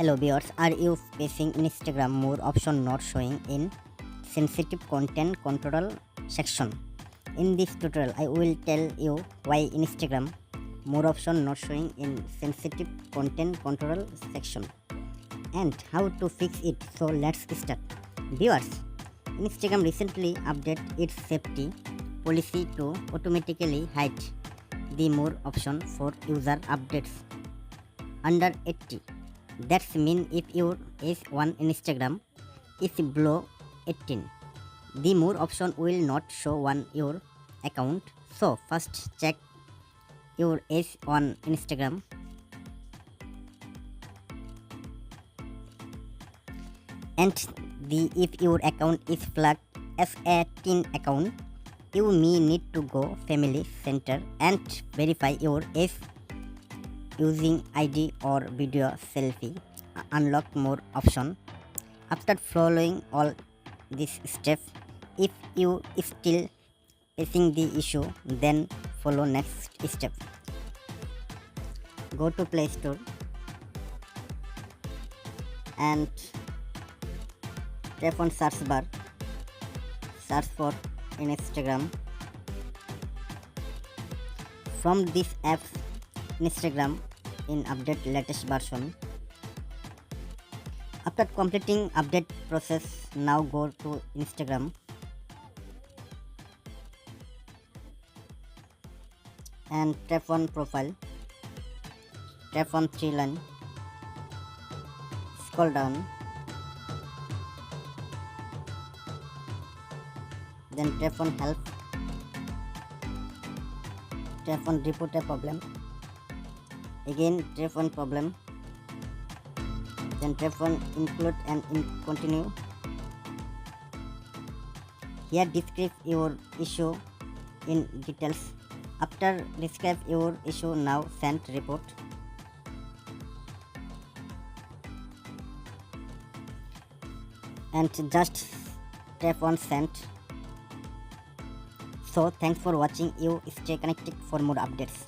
Hello viewers, are you facing Instagram more option not showing in sensitive content control section? In this tutorial, I will tell you why Instagram more option not showing in sensitive content control section and how to fix it. So let's start. Viewers, Instagram recently updated its safety policy to automatically hide the more option for user updates under 80. That's mean if your age on Instagram is below 18, the more option will not show on your account. So first check your age on Instagram. And if your account is flagged as a teen account, you may need to go family center and verify your age using ID or video selfie. Unlock more option. After following all these steps, if you still facing the issue, then follow next step. Go to Play Store and tap on search bar. Search for Instagram. From this app, Instagram in update latest version. After completing update process, now go to Instagram and tap on profile. Tap on three line. Scroll down. Then tap on help. Tap on report a problem. Again tap on problem. Then tap on include and continue. Here describe your issue in details. After describe your issue, now send report. And just tap on send. So thanks for watching. You stay connected for more updates.